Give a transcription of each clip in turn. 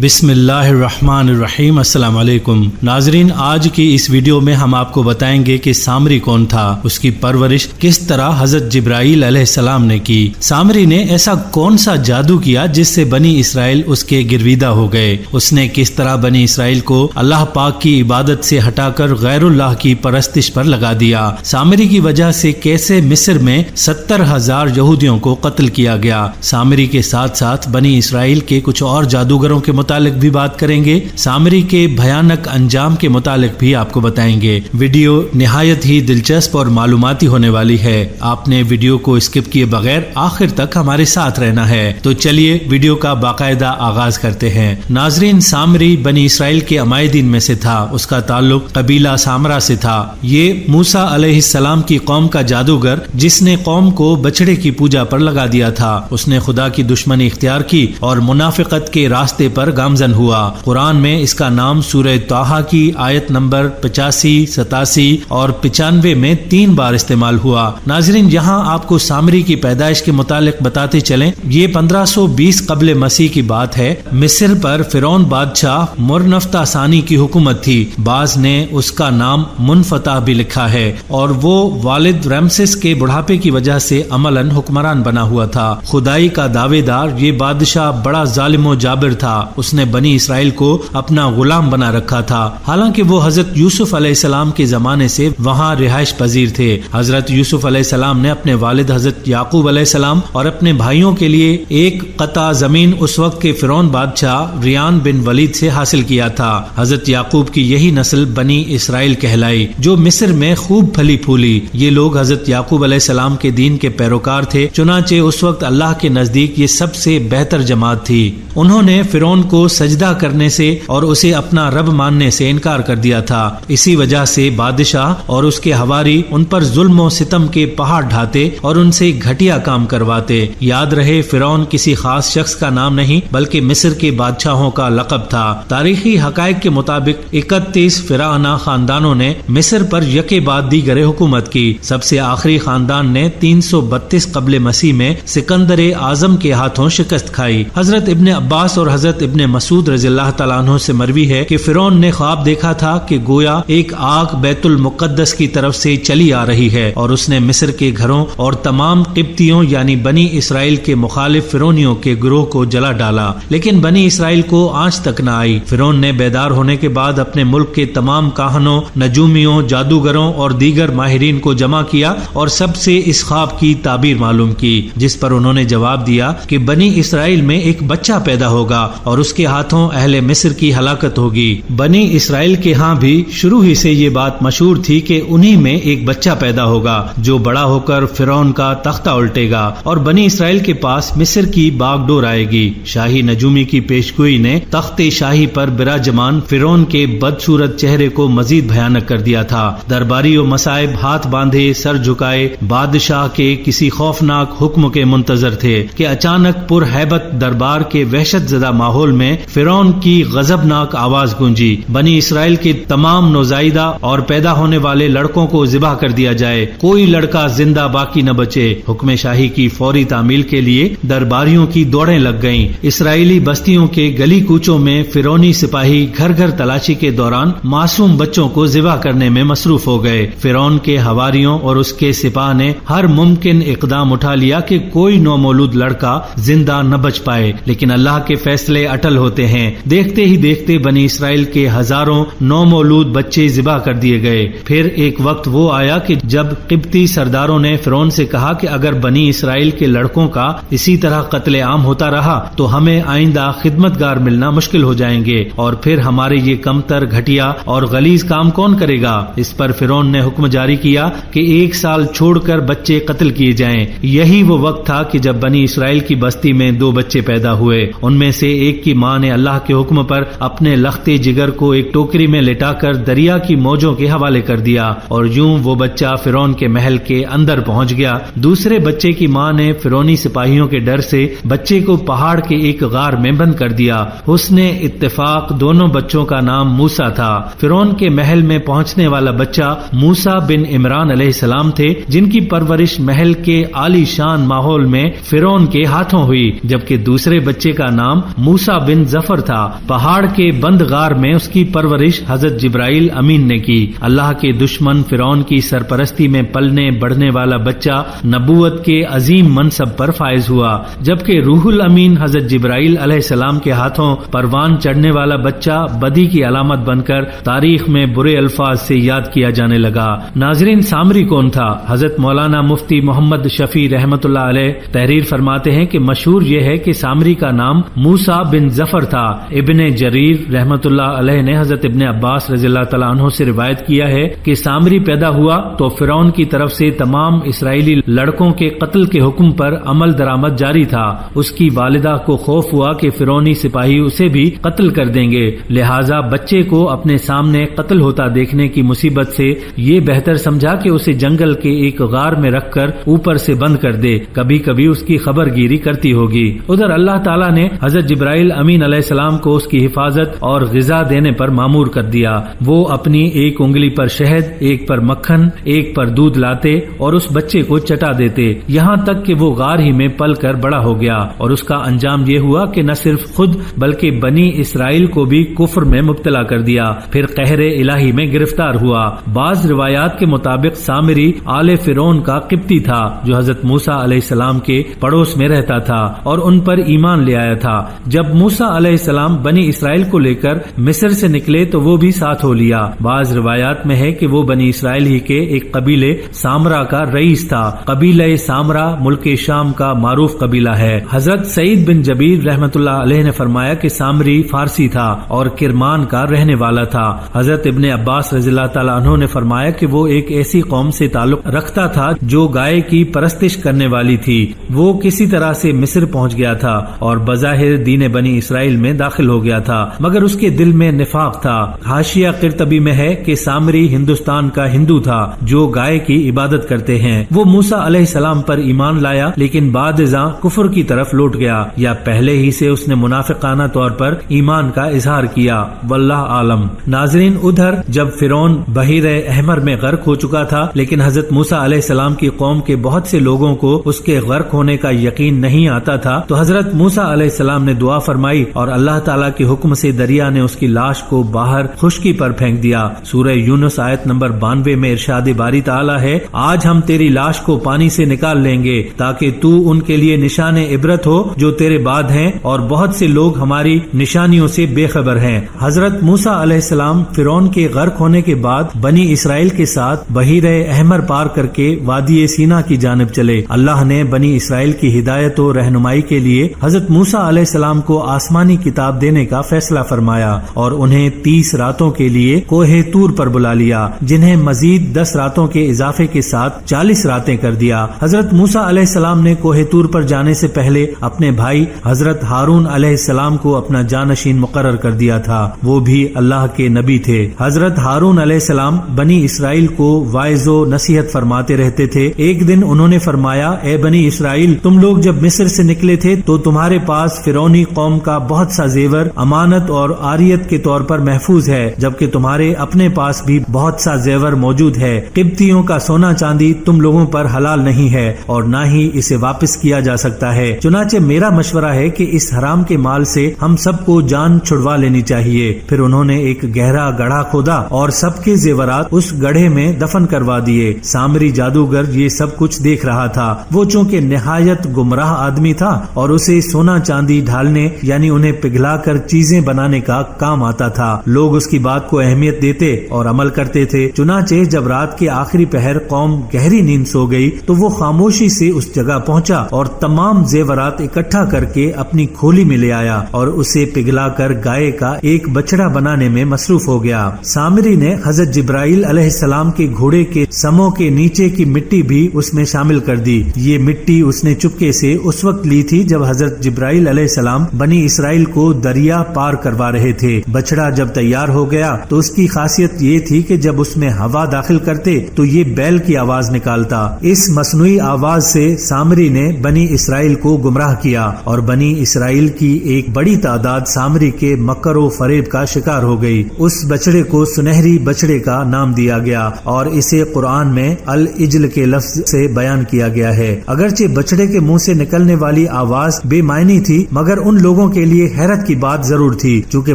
بسم اللہ الرحمن الرحیم۔ السلام علیکم ناظرین، آج کی اس ویڈیو میں ہم آپ کو بتائیں گے کہ سامری کون تھا، اس کی پرورش کس طرح حضرت جبرائیل علیہ السلام نے کی۔ سامری نے ایسا کون سا جادو کیا جس سے بنی اسرائیل اس کے گرویدہ ہو گئے؟ اس نے کس طرح بنی اسرائیل کو اللہ پاک کی عبادت سے ہٹا کر غیر اللہ کی پرستش پر لگا دیا؟ سامری کی وجہ سے کیسے مصر میں 70,000 یہودیوں کو قتل کیا گیا؟ سامری کے ساتھ ساتھ بنی اسرائیل کے کچھ اور جادوگروں کے متعلق بھی بات کریں گے۔ سامری کے بھیانک انجام کے متعلق بھی آپ کو بتائیں گے۔ ویڈیو نہایت ہی دلچسپ اور معلوماتی ہونے والی ہے، آپ نے ویڈیو کو اسکپ کیے بغیر آخر تک ہمارے ساتھ رہنا ہے۔ تو چلیے ویڈیو کا باقاعدہ آغاز کرتے ہیں۔ ناظرین، سامری بنی اسرائیل کے عمائدین میں سے تھا، اس کا تعلق قبیلہ سامرا سے تھا۔ یہ موسیٰ علیہ السلام کی قوم کا جادوگر جس نے قوم کو بچڑے کی پوجا پر لگا دیا تھا۔ اس نے خدا کی دشمنی اختیار کی اور منافقت کے راستے پر گامزن ہوا۔ قرآن میں اس کا نام سورہ طٰہٰ کی آیت نمبر 85، 87 اور 95 میں 3 بار استعمال ہوا۔ ناظرین، یہاں آپ کو سامری کی پیدائش کے متعلق بتاتے چلیں۔ یہ 1520 قبل مسیح کی بات ہے۔ مصر پر فرعون بادشاہ مرنفتہ ثانی کی حکومت تھی۔ بعض نے اس کا نام منفتح بھی لکھا ہے، اور وہ والد رمسس کے بڑھاپے کی وجہ سے عملاً حکمران بنا ہوا تھا۔ خدائی کا دعوے دار یہ بادشاہ بڑا ظالم و جابر تھا۔ اس نے بنی اسرائیل کو اپنا غلام بنا رکھا تھا، حالانکہ وہ حضرت یوسف علیہ السلام کے زمانے سے وہاں رہائش پذیر تھے۔ حضرت یوسف علیہ السلام نے اپنے والد حضرت یعقوب علیہ السلام اور اپنے بھائیوں کے لیے ایک قطع زمین اس وقت کے فرعون بادشاہ ریان بن ولید سے حاصل کیا تھا۔ حضرت یعقوب کی یہی نسل بنی اسرائیل کہلائی، جو مصر میں خوب پھلی پھولی۔ یہ لوگ حضرت یعقوب علیہ السلام کے دین کے پیروکار تھے، چنانچہ اس وقت اللہ کے نزدیک یہ سب سے بہتر جماعت تھی۔ انہوں نے فرعون کو سجدہ کرنے سے اور اسے اپنا رب ماننے سے انکار کر دیا تھا۔ اسی وجہ سے بادشاہ اور اس کے حواری ان پر ظلم و ستم کے پہاڑ ڈھاتے اور ان سے گھٹیا کام کرواتے۔ یاد رہے، فرعون کسی خاص شخص کا نام نہیں بلکہ مصر کے بادشاہوں کا لقب تھا۔ تاریخی حقائق کے مطابق 31 فرعونہ خاندانوں نے مصر پر یکے بعد دیگر حکومت کی۔ سب سے آخری خاندان نے 332 قبل مسیح میں سکندر اعظم کے ہاتھوں شکست کھائی۔ حضرت ابن عباس اور حضرت ابن مسعود رضی اللہ تعالیٰ عنہ سے مروی ہے کہ فرعون نے خواب دیکھا تھا کہ گویا ایک آگ بیت المقدس کی طرف سے چلی آ رہی ہے، اور اس نے مصر کے گھروں اور تمام قبطیوں یعنی بنی اسرائیل کے مخالف فرعونیوں کے گروہ کو جلا ڈالا، لیکن بنی اسرائیل کو آنچ تک نہ آئی۔ فرعون نے بیدار ہونے کے بعد اپنے ملک کے تمام کاہنوں، نجومیوں، جادوگروں اور دیگر ماہرین کو جمع کیا اور سب سے اس خواب کی تعبیر معلوم کی، جس پر انہوں نے جواب دیا کہ بنی اسرائیل میں ایک بچہ پیدا ہوگا اور اس کے ہاتھوں اہل مصر کی ہلاکت ہوگی۔ بنی اسرائیل کے ہاں بھی شروع ہی سے یہ بات مشہور تھی کہ انہی میں ایک بچہ پیدا ہوگا جو بڑا ہو کر فرعون کا تختہ الٹے گا، اور بنی اسرائیل کے پاس مصر کی باغ ڈور آئے گی۔ شاہی نجومی کی پیشگوئی نے تخت شاہی پر براجمان فرعون کے بدصورت چہرے کو مزید بھیانک کر دیا تھا۔ درباری و مصائب ہاتھ باندھے سر جھکائے بادشاہ کے کسی خوفناک حکم کے منتظر تھے کہ اچانک پرہیبت دربار کے وحشت زدہ ماحول میں فرعون کی غضبناک آواز گونجی، بنی اسرائیل کے تمام نوزائیدہ اور پیدا ہونے والے لڑکوں کو ذبح کر دیا جائے، کوئی لڑکا زندہ باقی نہ بچے۔ حکم شاہی کی فوری تعمیل کے لیے درباریوں کی دوڑیں لگ گئیں۔ اسرائیلی بستیوں کے گلی کوچوں میں فرعونی سپاہی گھر گھر تلاشی کے دوران معصوم بچوں کو ذبح کرنے میں مصروف ہو گئے۔ فرعون کے حواریوں اور اس کے سپاہ نے ہر ممکن اقدام اٹھا لیا کہ کوئی نومولود لڑکا زندہ نہ بچ پائے، لیکن اللہ کے فیصلے اٹل ہوتے ہیں۔ دیکھتے ہی دیکھتے بنی اسرائیل کے ہزاروں نومولود بچے ذبح کر دیے گئے۔ پھر ایک وقت وہ آیا کہ جب قبطی سرداروں نے فرعون سے کہا کہ اگر بنی اسرائیل کے لڑکوں کا اسی طرح قتل عام ہوتا رہا تو ہمیں آئندہ خدمتگار ملنا مشکل ہو جائیں گے، اور پھر ہمارے یہ کمتر، گھٹیا اور غلیظ کام کون کرے گا؟ اس پر فرعون نے حکم جاری کیا کہ 1 سال چھوڑ کر بچے قتل کیے جائیں۔ یہی وہ وقت تھا کہ جب بنی اسرائیل کی بستی میں 2 بچے پیدا ہوئے۔ ان میں سے ایک کی ماں نے اللہ کے حکم پر اپنے لختے جگر کو ایک ٹوکری میں لٹا کر دریا کی موجوں کے حوالے کر دیا، اور یوں وہ بچہ فرعون کے محل کے اندر پہنچ گیا۔ دوسرے بچے کی ماں نے فرعونی سپاہیوں کے ڈر سے بچے کو پہاڑ کے ایک غار میں بند کر دیا۔ حسن اتفاق دونوں بچوں کا نام موسیٰ تھا۔ فرعون کے محل میں پہنچنے والا بچہ موسیٰ بن عمران علیہ السلام تھے، جن کی پرورش محل کے عالی شان ماحول میں فرعون کے ہاتھوں ہوئی، جبکہ دوسرے بچے کا نام موسیٰ بن ظفر تھا۔ پہاڑ کے بند غار میں اس کی پرورش حضرت جبرائیل امین نے کی۔ اللہ کے دشمن فرعون کی سرپرستی میں پلنے بڑھنے والا بچہ نبوت کے عظیم منصب پر فائز ہوا، جبکہ روح الامین حضرت جبرائیل علیہ السلام کے ہاتھوں پروان چڑھنے والا بچہ بدی کی علامت بن کر تاریخ میں برے الفاظ سے یاد کیا جانے لگا۔ ناظرین، سامری کون تھا؟ حضرت مولانا مفتی محمد شفیع رحمۃ اللہ علیہ تحریر فرماتے ہیں کہ مشہور یہ ہے کہ سامری کا نام موسیٰ بن ظفر تھا۔ ابن جریر رحمۃ اللہ علیہ نے حضرت ابن عباس رضی اللہ تعالیٰ عنہ سے روایت کیا ہے کہ سامری پیدا ہوا تو فرعون کی طرف سے تمام اسرائیلی لڑکوں کے قتل کے حکم پر عمل درآمد جاری تھا۔ اس کی والدہ کو خوف ہوا کہ فرعونی سپاہی اسے بھی قتل کر دیں گے، لہٰذا بچے کو اپنے سامنے قتل ہوتا دیکھنے کی مصیبت سے یہ بہتر سمجھا کہ اسے جنگل کے ایک غار میں رکھ کر اوپر سے بند کر دے، کبھی کبھی اس کی خبر گیری کرتی ہوگی۔ ادھر اللہ تعالیٰ نے حضرت جبرائیل امین علیہ السلام کو اس کی حفاظت اور غذا دینے پر مامور کر دیا۔ وہ اپنی ایک انگلی پر شہد، ایک پر مکھن، ایک پر دودھ لاتے اور اس بچے کو چٹا دیتے، یہاں تک کہ وہ غار ہی میں پل کر بڑا ہو گیا، اور اس کا انجام یہ ہوا کہ نہ صرف خود بلکہ بنی اسرائیل کو بھی کفر میں مبتلا کر دیا، پھر قہر الہی میں گرفتار ہوا۔ بعض روایات کے مطابق سامری آل فرعون کا قبطی تھا جو حضرت موسیٰ علیہ السلام کے پڑوس میں رہتا تھا اور ان پر ایمان لے آیا تھا۔ جب موسیٰ علیہ السلام بنی اسرائیل کو لے کر مصر سے نکلے تو وہ بھی ساتھ ہو لیا۔ بعض روایات میں ہے کہ وہ بنی اسرائیل ہی کے ایک قبیلے سامرا کا رئیس تھا۔ قبیلہ سامرا ملک شام کا معروف قبیلہ ہے۔ حضرت سعید بن جبیر رحمۃ اللہ علیہ نے فرمایا کہ سامری فارسی تھا اور کرمان کا رہنے والا تھا۔ حضرت ابن عباس رضی اللہ تعالیٰ عنہ نے فرمایا کہ وہ ایک ایسی قوم سے تعلق رکھتا تھا جو گائے کی پرستش کرنے والی تھی۔ وہ کسی طرح سے مصر پہنچ گیا تھا اور بظاہر دین بنی اسرائیل میں داخل ہو گیا تھا، مگر اس کے دل میں نفاق تھا۔ حاشیہ قرطبی میں ہے کہ سامری ہندوستان کا ہندو تھا جو گائے کی عبادت کرتے ہیں۔ وہ موسیٰ علیہ السلام پر ایمان لایا لیکن بعد ازاں کفر کی طرف لوٹ گیا، یا پہلے ہی سے اس نے منافقانہ طور پر ایمان کا اظہار کیا، واللہ عالم۔ ناظرین، ادھر جب فرعون بحیر احمر میں غرق ہو چکا تھا لیکن حضرت موسیٰ علیہ السلام کی قوم کے بہت سے لوگوں کو اس کے غرق ہونے کا یقین نہیں آتا تھا، تو حضرت موسیٰ علیہ السلام نے دعا فرمائی اور اللہ تعالیٰ کے حکم سے دریا نے اس کی لاش کو باہر خشکی پر پھینک دیا۔ سورہ یونس آیت نمبر 92 میں ارشاد باری تعالیٰ ہے، آج ہم تیری لاش کو پانی سے نکال لیں گے تاکہ تو ان کے لیے نشان عبرت ہو جو تیرے بعد ہیں، اور بہت سے لوگ ہماری نشانیوں سے بے خبر ہیں۔ حضرت موسیٰ علیہ السلام فرعون کے غرق ہونے کے بعد بنی اسرائیل کے ساتھ بحیر احمر پار کر کے وادی سینا کی جانب چلے۔ اللہ نے بنی اسرائیل کی ہدایت و رہنمائی کے لیے حضرت موسیٰ علیہ السلام کو آسمانی کتاب دینے کا فیصلہ فرمایا اور انہیں 30 راتوں کے لیے کوہ طور پر بلا لیا، جنہیں مزید 10 راتوں کے اضافے کے ساتھ 40 راتیں کر دیا۔ حضرت موسیٰ علیہ السلام نے کوہ طور پر جانے سے پہلے اپنے بھائی حضرت ہارون علیہ السلام کو اپنا جانشین مقرر کر دیا تھا، وہ بھی اللہ کے نبی تھے۔ حضرت ہارون علیہ السلام بنی اسرائیل کو واعظ و نصیحت فرماتے رہتے تھے۔ ایک دن انہوں نے فرمایا، اے بنی اسرائیل، تم لوگ جب مصر سے نکلے تھے تو تمہارے پاس فرعونی قوم کا بہت سا زیور امانت اور عاریت کے طور پر محفوظ ہے، جبکہ تمہارے اپنے پاس بھی بہت سا زیور موجود ہے۔ قبطیوں کا سونا چاندی تم لوگوں پر حلال نہیں ہے اور نہ ہی اسے واپس کیا جا سکتا ہے، چنانچہ میرا مشورہ ہے کہ اس حرام کے مال سے ہم سب کو جان چھڑوا لینی چاہیے۔ پھر انہوں نے ایک گہرا گڑھا کھودا اور سب کے زیورات اس گڑھے میں دفن کروا دیے۔ سامری جادوگر یہ سب کچھ دیکھ رہا تھا۔ وہ چونکہ نہایت گمراہ آدمی تھا اور اسے سونا چاندی ڈھالنے یعنی انہیں پگھلا کر چیزیں بنانے کا کام آتا تھا، لوگ اس کی بات کو اہمیت دیتے اور عمل کرتے تھے۔ چنانچہ جب رات کے آخری پہر قوم گہری نیند سو گئی تو وہ خاموشی سے اس جگہ پہنچا اور تمام زیورات اکٹھا کر کے اپنی کھولی میں لے آیا اور اسے پگھلا کر گائے کا ایک بچڑا بنانے میں مصروف ہو گیا۔ سامری نے حضرت جبرائیل علیہ السلام کے گھوڑے کے سموں کے نیچے کی مٹی بھی اس میں شامل کر دی۔ یہ مٹی اس نے چپکے سے اس وقت لی تھی جب حضرت جبرائیل علیہ السلام بنی اسرائیل کو دریا پار کروا رہے تھے۔ بچڑا جب تیار ہو گیا تو اس کی خاصیت یہ تھی کہ جب اس میں ہوا داخل کرتے تو یہ بیل کی آواز نکالتا۔ اس مصنوعی آواز سے سامری نے بنی اسرائیل کو گمراہ کیا اور بنی اسرائیل کی ایک بڑی تعداد سامری کے مکر و فریب کا شکار ہو گئی۔ اس بچڑے کو سنہری بچڑے کا نام دیا گیا اور اسے قرآن میں العجل کے لفظ سے بیان کیا گیا ہے۔ اگرچہ بچڑے کے منہ سے نکلنے والی آواز بے معنی تھی، مگر ان لوگوں کے لیے حیرت کی بات ضرور تھی، چونکہ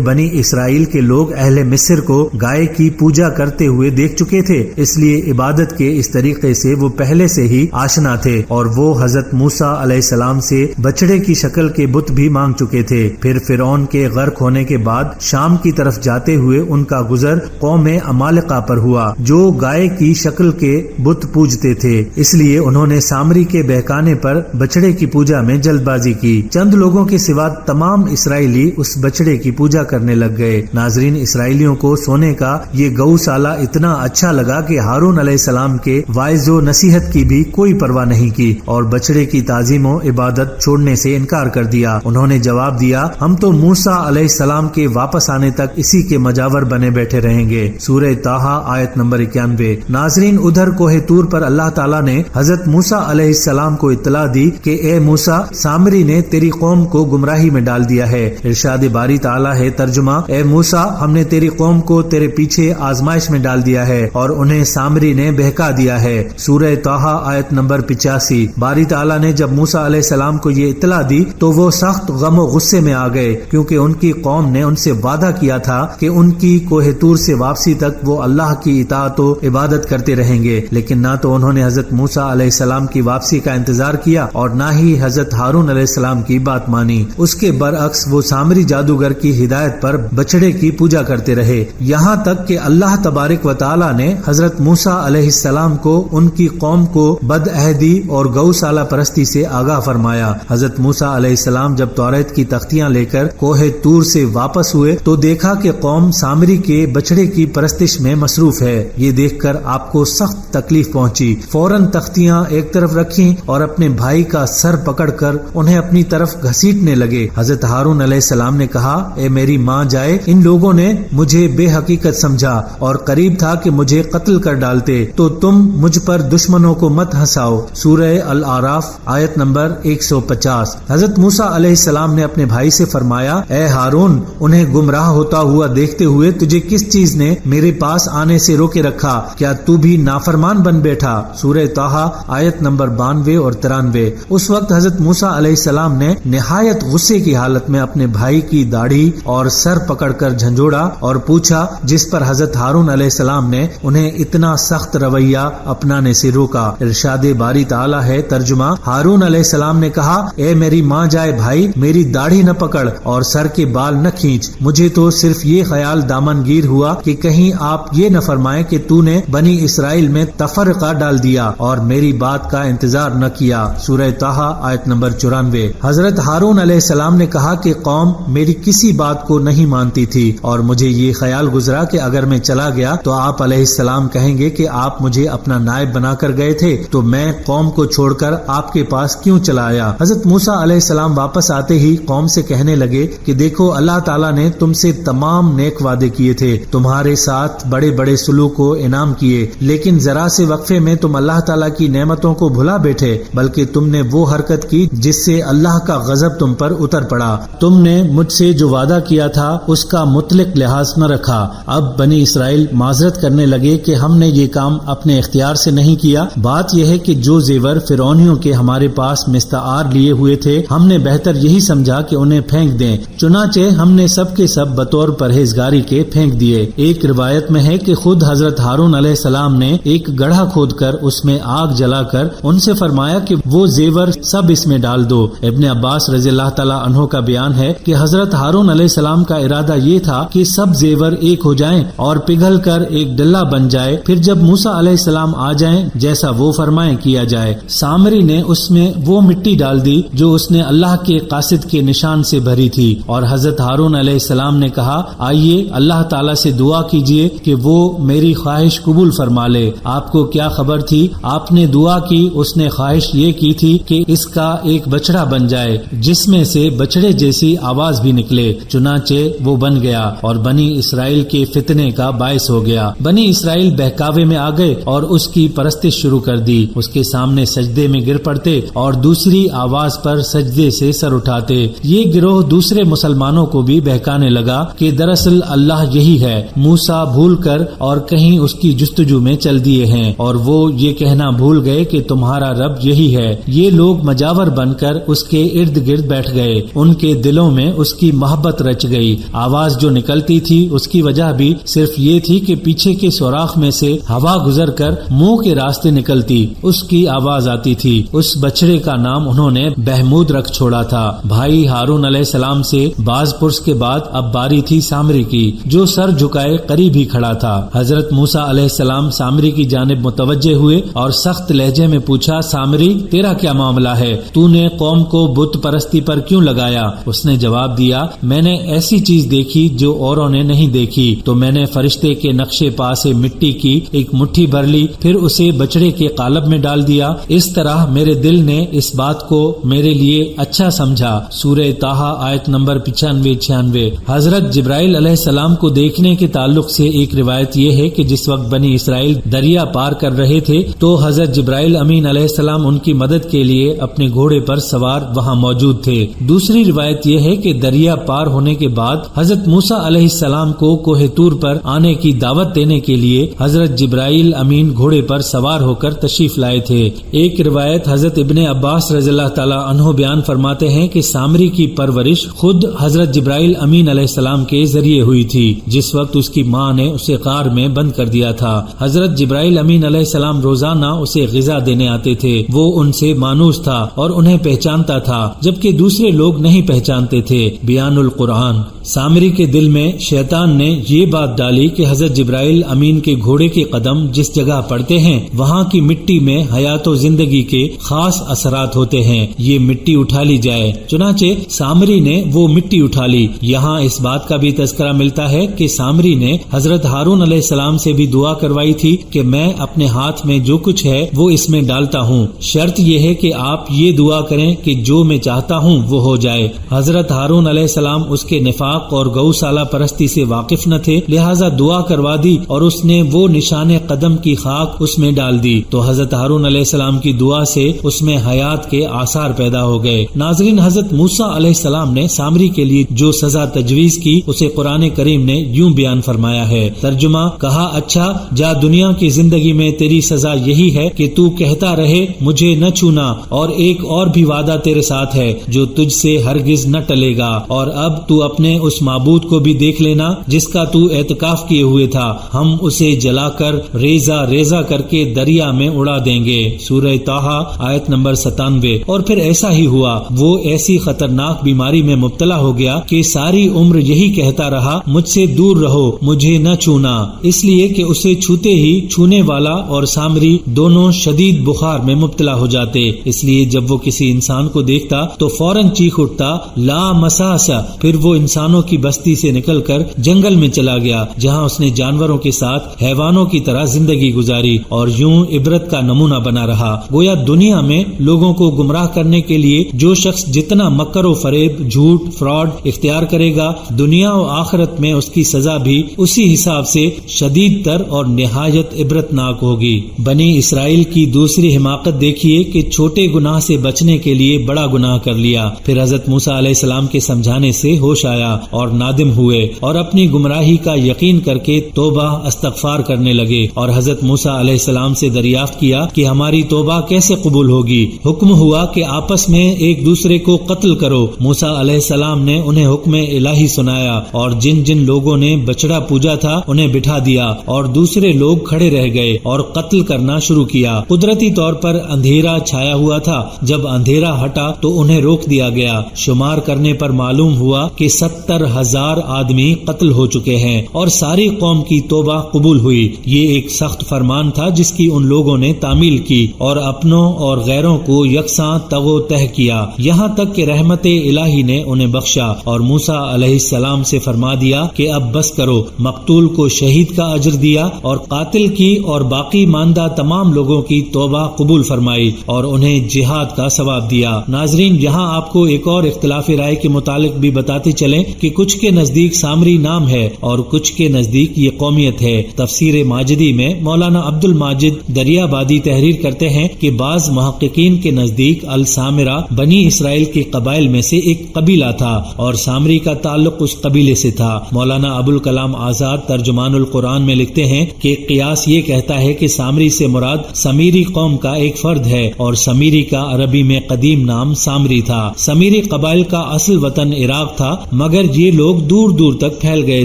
بنی اسرائیل کے لوگ اہل مصر کو گائے کی پوجا کرتے ہوئے دیکھ چکے تھے، اس لیے عبادت کے اس طریقے سے وہ پہلے سے ہی آشنا تھے، اور وہ حضرت موسیٰ علیہ السلام سے بچڑے کی شکل کے بت بھی مانگ چکے تھے۔ پھر فرعون کے غرق ہونے کے بعد شام کی طرف جاتے ہوئے ان کا گزر قوم عمالقہ پر ہوا، جو گائے کی شکل کے بت پوجتے تھے، اس لیے انہوں نے سامری کے بہکانے پر بچڑے کی پوجا میں جلد بازی کی۔ چند لوگوں کے سوا تمام اسرائیلی اس بچڑے کی پوجا کرنے لگ گئے۔ ناظرین، اسرائیلیوں کو سونے کا یہ گوشالہ اتنا اچھا لگا کہ ہارون علیہ السلام کے واعظ و نصیحت کی بھی کوئی پرواہ نہیں کی اور بچڑے کی تعظیم و عبادت چھوڑنے سے انکار کر دیا۔ انہوں نے جواب دیا، ہم تو موسیٰ علیہ السلام کے واپس آنے تک اسی کے مجاور بنے بیٹھے رہیں گے۔ سورہ طٰہٰ آیت نمبر 91۔ ناظرین، ادھر کوہ طور پر اللہ تعالیٰ نے حضرت موسیٰ علیہ السلام کو اطلاع دی کہ اے موسیٰ، سامری نے تیری قوم کو گمراہی میں ڈال دیا ہے۔ ارشاد باری تعالیٰ ہے، ترجمہ، اے موسیٰ، ہم نے تیری قوم کو تیرے پیچھے آزمائش میں ڈال دیا ہے اور انہیں سامری نے بہکا دیا ہے۔ سورہ طٰہٰ آیت نمبر 85۔ باری تعالیٰ نے جب موسیٰ علیہ السلام کو یہ اطلاع دی تو وہ سخت غم و غصے میں آ گئے، کیونکہ ان کی قوم نے ان سے وعدہ کیا تھا کہ ان کی کوہ طور سے واپسی تک وہ اللہ کی اطاعت و عبادت کرتے رہیں گے، لیکن نہ تو انہوں نے حضرت موسیٰ علیہ السلام کی واپسی کا انتظار کیا اور نہ ہی حضرت ہارون علیہ السلام کی بات مانی۔ اس کے برعکس وہ سامری جادوگر کی ہدایت پر بچڑے کی پوجا کرتے رہے، یہاں تک کہ اللہ تبارک و تعالی نے حضرت موسیٰ علیہ السلام کو ان کی قوم کو بدعہدی اور گوشالہ پرستی سے آگاہ فرمایا۔ حضرت موسیٰ علیہ السلام جب توریت کی تختیاں لے کر کوہ طور سے واپس ہوئے تو دیکھا کہ قوم سامری کے بچڑے کی پرستش میں مصروف ہے۔ یہ دیکھ کر آپ کو سخت تکلیف پہنچی، فوراً تختیاں ایک طرف رکھیں اور اپنے بھائی کا سر پکڑ کر انہیں اپنی طرف گھسیٹنے لگے۔ حضرت ہارون علیہ السلام نے کہا، اے میری ماں جائے، ان لوگوں نے مجھے بے حقیقت سمجھا اور قریب تھا کہ مجھے قتل کر ڈالتے، تو تم مجھ پر دشمنوں کو مت ہنساؤ۔ سورہ الاعراف آیت نمبر 150۔ حضرت موسیٰ علیہ السلام نے اپنے بھائی سے فرمایا، اے ہارون، انہیں گمراہ ہوتا ہوا دیکھتے ہوئے تجھے کس چیز نے میرے پاس آنے سے روکے رکھا؟ کیا تو بھی نافرمان بن بیٹھا؟ سورہ طٰہٰ آیت نمبر 92 اور 93۔ اس وقت حضرت موسیٰ علیہ السلام نے نہایت غصے کی حالت میں اپنے بھائی کی داڑھی اور سر پکڑ کر جھنجھوڑا اور پوچھا، جس پر حضرت ہارون علیہ السلام نے انہیں اتنا سخت رویہ اپنانے سے روکا۔ ارشاد باری تعالیٰ ہے، ترجمہ، ہارون علیہ السلام نے کہا، اے میری ماں جائے بھائی، میری داڑھی نہ پکڑ اور سر کے بال نہ کھینچ، مجھے تو صرف یہ خیال دامن گیر ہوا کہ کہیں آپ یہ نہ فرمائیں کہ تو نے بنی اسرائیل میں تفرقہ ڈال دیا اور میری بات کا انتظار نہ کیا۔ سورہ طٰہٰ آیت نمبر 94۔ حضرت ہارون علیہ السلام نے کہا کہ قوم میری کسی بات کو نہیں مانتی تھی اور مجھے یہ خیال گزرا کہ اگر میں چلا گیا تو آپ علیہ السلام کہیں گے کہ آپ مجھے اپنا نائب بنا کر گئے تھے، تو میں قوم کو چھوڑ کر آپ کے پاس کیوں چلا آیا؟ حضرت موسیٰ علیہ السلام واپس آتے ہی قوم سے کہنے لگے کہ دیکھو، اللہ تعالیٰ نے تم سے تمام نیک وعدے کیے تھے، تمہارے ساتھ بڑے بڑے سلوک و انعام کیے، لیکن ذرا سے وقفے میں تم اللہ تعالیٰ کی نعمتوں کو بھلا بیٹھے، بلکہ تم نے وہ حرکت کی جس سے اللہ کا غضب تم پر اتر پڑا۔ تم نے مجھ سے جو وعدہ کیا تھا اس کا مطلق لحاظ نہ رکھا۔ اب بنی اسرائیل معذرت کرنے لگے کہ ہم نے یہ کام اپنے اختیار سے نہیں کیا، بات یہ ہے کہ جو زیور فرعونیوں کے ہمارے پاس مستعار لیے ہوئے تھے، ہم نے بہتر یہی سمجھا کہ انہیں پھینک دیں، چنانچہ ہم نے سب کے سب بطور پرہیزگاری کے پھینک دیے۔ ایک روایت میں ہے کہ خود حضرت ہارون علیہ السلام نے ایک گڑھا کھود کر اس میں آگ جلا کر ان سے فرمایا کہ وہ زیور سب اس میں ڈال دو۔ ابن عباس رضی اللہ تعالیٰ عنہ کا بیان ہے کہ حضرت ہارون علیہ السلام کا ارادہ یہ تھا کہ سب زیور ایک ہو جائیں اور پگھل کر ایک ڈلہ بن جائے، پھر جب موسیٰ علیہ السلام آ جائیں جیسا وہ فرمائیں کیا جائے۔ سامری نے اس میں وہ مٹی ڈال دی جو اس نے اللہ کے قاصد کے نشان سے بھری تھی، اور حضرت ہارون علیہ السلام نے کہا، آئیے اللہ تعالیٰ سے دعا کیجئے کہ وہ میری خواہش قبول فرما لے۔ آپ کو کیا خبر تھی؟ آپ نے دعا کی، اس نے خواہش یہ کی تھی کہ اس کا ایک بچڑا بن جائے جس میں سے بچڑے جیسی آواز بھی نکلے، چنانچہ وہ بن گیا اور بنی اسرائیل کے فتنے کا باعث ہو گیا۔ بنی اسرائیل بہکاوے میں آ گئے اور اس کی پرستش شروع کر دی، اس کے سامنے سجدے میں گر پڑتے اور دوسری آواز پر سجدے سے سر اٹھاتے۔ یہ گروہ دوسرے مسلمانوں کو بھی بہکانے لگا کہ دراصل اللہ یہی ہے، موسیٰ بھول کر اور کہیں اس کی جستجو میں چل دیے ہیں اور وہ یہ کہنا بھول گئے کہ تمہارا رب یہی ہے۔ یہ لوگ مجاور بن کر اس کے ارد گرد بیٹھ گئے، ان ان کے دلوں میں اس کی محبت رچ گئی۔ آواز جو نکلتی تھی اس کی وجہ بھی صرف یہ تھی کہ پیچھے کے سوراخ میں سے ہوا گزر کر منہ کے راستے نکلتی اس کی آواز آتی تھی۔ اس بچڑے کا نام انہوں نے بہمود رکھ چھوڑا تھا۔ بھائی ہارون علیہ السلام سے باز پرس کے بعد اب باری تھی سامری کی، جو سر جھکائے قریب ہی کھڑا تھا۔ حضرت موسیٰ علیہ السلام سامری کی جانب متوجہ ہوئے اور سخت لہجے میں پوچھا، سامری تیرا کیا معاملہ ہے؟ تو نے قوم کو بت پرستی پر کیوں لگایا؟ اس نے جواب دیا، میں نے ایسی چیز دیکھی جو اوروں نے نہیں دیکھی، تو میں نے فرشتے کے نقشے پا سے مٹی کی ایک مٹھی بھر لی، پھر اسے بچڑے کے قالب میں ڈال دیا۔ اس طرح میرے دل نے اس بات کو میرے لیے اچھا سمجھا۔ سورہ طٰہٰ آیت نمبر 95-96۔ حضرت جبرائیل علیہ السلام کو دیکھنے کے تعلق سے ایک روایت یہ ہے کہ جس وقت بنی اسرائیل دریا پار کر رہے تھے تو حضرت جبرائیل امین علیہ السلام ان کی مدد کے لیے اپنے گھوڑے پر سوار وہاں موجود تھے۔ دوسری روایت یہ ہے کہ دریا پار ہونے کے بعد حضرت موسیٰ علیہ السلام کو کوہ طور پر آنے کی دعوت دینے کے لیے حضرت جبرائیل امین گھوڑے پر سوار ہو کر تشریف لائے تھے۔ ایک روایت حضرت ابن عباس رضی اللہ تعالی عنہ بیان فرماتے ہیں کہ سامری کی پرورش خود حضرت جبرائیل امین علیہ السلام کے ذریعے ہوئی تھی، جس وقت اس کی ماں نے اسے غار میں بند کر دیا تھا۔ حضرت جبرائیل امین علیہ السلام روزانہ اسے غذا دینے آتے تھے۔ وہ ان سے مانوس تھا اور انہیں پہچانتا تھا، جبکہ دوسرے لوگ نہیں پہچانتے تھے۔ بیان القرآن۔ سامری کے دل میں شیطان نے یہ بات ڈالی کہ حضرت جبرائیل امین کے گھوڑے کے قدم جس جگہ پڑتے ہیں وہاں کی مٹی میں حیات و زندگی کے خاص اثرات ہوتے ہیں، یہ مٹی اٹھا لی جائے۔ چنانچہ سامری نے وہ مٹی اٹھا لی۔ یہاں اس بات کا بھی تذکرہ ملتا ہے کہ سامری نے حضرت ہارون علیہ السلام سے بھی دعا کروائی تھی کہ میں اپنے ہاتھ میں جو کچھ ہے وہ اس میں ڈالتا ہوں، شرط یہ ہے کہ آپ یہ دعا کریں کہ جو میں چاہتا ہوں وہ ہو جائے۔ حضرت ہارون علیہ السلام اس کے نفاق اور گوسالہ پرستی سے واقف نہ تھے، لہٰذا دعا کروا دی اور اس نے وہ نشان قدم کی خاک اس میں ڈال دی، تو حضرت ہارون علیہ السلام کی دعا سے اس میں حیات کے آثار پیدا ہو گئے۔ ناظرین، حضرت موسیٰ علیہ السلام نے سامری کے لیے جو سزا تجویز کی اسے قرآن کریم نے یوں بیان فرمایا ہے۔ ترجمہ، کہا اچھا جا دنیا کی زندگی میں تیری سزا یہی ہے کہ تو کہتا رہے مجھے نہ چھونا، اور ایک اور بھی وعدہ تیرے ساتھ ہے جو تجھ سے ہرگز نہ ٹلے گا، اور اب تو اپنے اس معبود کو بھی دیکھ لینا جس کا تو اعتکاف کیے ہوئے تھا، ہم اسے جلا کر ریزہ ریزہ کر کے دریا میں اڑا دیں گے۔ سورہ طٰہٰ آیت نمبر 97۔ اور پھر ایسا ہی ہوا، وہ ایسی خطرناک بیماری میں مبتلا ہو گیا کہ ساری عمر یہی کہتا رہا مجھ سے دور رہو، مجھے نہ چھونا، اس لیے کہ اسے چھوتے ہی چھونے والا اور سامری دونوں شدید بخار میں مبتلا ہو جاتے، اس لیے جب وہ کسی انسان کو دیکھتا تو فوراً چیخ اٹھتا لا مساسا۔ پھر وہ انسانوں کی بستی سے نکل کر جنگل میں چلا گیا جہاں اس نے جانوروں کے ساتھ حیوانوں کی طرح زندگی گزاری اور یوں عبرت کا نمونہ بنا رہا۔ گویا دنیا میں لوگوں کو گمراہ کرنے کے لیے جو شخص جتنا مکر و فریب، جھوٹ، فراڈ اختیار کرے گا، دنیا و آخرت میں اس کی سزا بھی اسی حساب سے شدید تر اور نہایت عبرتناک ہوگی۔ بنی اسرائیل کی دوسری حماقت دیکھیے کہ چھوٹے گناہ سے بچنے کے لیے بڑا گناہ کر لیا، پھر حضرت موسیٰ علیہ السلام کے سمجھانے سے ہوش آیا اور نادم ہوئے اور اپنی گمراہی کا یقین کر کے توبہ استغفار کرنے لگے، اور حضرت موسیٰ علیہ السلام سے دریافت کیا کہ ہماری توبہ کیسے قبول ہوگی۔ حکم ہوا کہ آپس میں ایک دوسرے کو قتل کرو۔ موسیٰ علیہ السلام نے انہیں حکم الہی سنایا اور جن جن لوگوں نے بچڑا پوجا تھا انہیں بٹھا دیا اور دوسرے لوگ کھڑے رہ گئے اور قتل کرنا شروع کیا۔ قدرتی طور پر اندھیرا چھایا ہوا تھا، جب اندھیرا ہٹا تو انہیں روک دیا گیا۔ شمار کرنے پر معلوم ہوا کہ 70,000 آدمی قتل ہو چکے ہیں اور ساری قوم کی توبہ قبول ہوئی۔ یہ ایک سخت فرمان تھا جس کی ان لوگوں نے تعمیل کی اور اپنوں اور غیروں کو یکساں تگ و تہ کیا، یہاں تک کہ رحمت الہی نے انہیں بخشا اور موسیٰ علیہ السلام سے فرما دیا کہ اب بس کرو۔ مقتول کو شہید کا اجر دیا اور قاتل کی اور باقی ماندہ تمام لوگوں کی توبہ قبول فرمائی اور انہیں جہاد کا ثواب دیا۔ ناظرین، یہاں آپ کو ایک اور اختلاف رائے کے متعلق بھی بتاتے چلیں کہ کچھ کے نزدیک سامری نام ہے اور کچھ کے نزدیک یہ قومیت ہے۔ تفسیر ماجدی میں مولانا عبد الماجد دریابادی تحریر کرتے ہیں کہ بعض محققین کے نزدیک السامرہ بنی اسرائیل کے قبائل میں سے ایک قبیلہ تھا اور سامری کا تعلق اس قبیلے سے تھا۔ مولانا ابو الکلام آزاد ترجمان القرآن میں لکھتے ہیں کہ قیاس یہ کہتا ہے کہ سامری سے مراد سمیری قوم کا ایک فرد ہے اور سمیری کا عربی میں قدیم نام سامری تھا۔ سمیری قبائل کا اصل وطن عراق تھا، مگر یہ لوگ دور دور تک پھیل گئے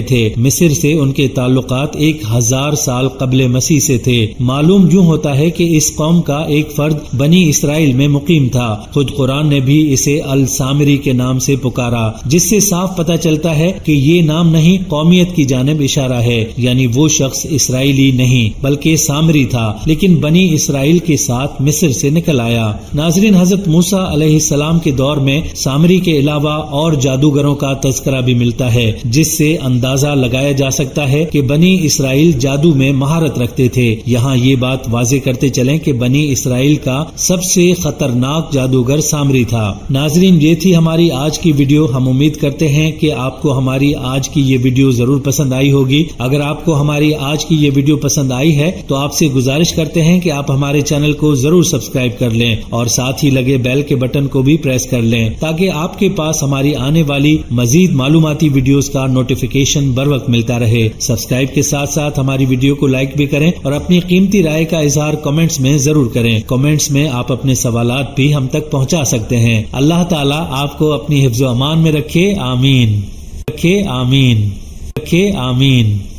تھے۔ مصر سے ان کے تعلقات 1000 سال قبل مسیح سے تھے۔ معلوم یوں ہوتا ہے کہ اس قوم کا ایک فرد بنی اسرائیل میں مقیم تھا۔ خود قرآن نے بھی اسے السامری کے نام سے پکارا، جس سے صاف پتہ چلتا ہے کہ یہ نام نہیں، قومیت کی جانب اشارہ ہے، یعنی وہ شخص اسرائیلی نہیں بلکہ سامری تھا، لیکن بنی اسرائیل کے ساتھ مصر سے نکل آیا۔ ناظرین، حضرت موسیٰ علیہ السلام کے دور میں سامری کے علاوہ اور جادوگروں کا تذکرہ بھی ملتا ہے، جس سے اندازہ لگایا جا سکتا ہے کہ بنی اسرائیل جادو میں مہارت رکھتے تھے۔ یہاں یہ بات واضح کرتے چلیں کہ بنی اسرائیل کا سب سے خطرناک جادوگر سامری تھا۔ ناظرین، یہ تھی ہماری آج کی ویڈیو۔ ہم امید کرتے ہیں کہ آپ کو ہماری آج کی یہ ویڈیو ضرور پسند آئی ہوگی۔ اگر آپ کو ہماری آج کی یہ ویڈیو پسند آئی ہے تو آپ سے گزارش کرتے ہیں کہ آپ ہمارے چینل کو ضرور سبسکرائب کر لیں اور ساتھ ہی لگے بیل کے بٹن کو بھی پریس کر لیں تاکہ آپ کے پاس ہماری آنے والی مزید معلوماتی ویڈیوز کا نوٹیفیکیشن بر وقت ملتا رہے۔ سبسکرائب کے ساتھ ساتھ ہماری ویڈیو کو لائک بھی کریں اور اپنی قیمتی رائے کا اظہار کمنٹس میں ضرور کریں۔ کمنٹس میں آپ اپنے سوالات بھی ہم تک پہنچا سکتے ہیں۔ اللہ تعالیٰ آپ کو اپنی حفظ و امان میں رکھے، آمین۔ رکھے، آمین۔ رکھے، آمین۔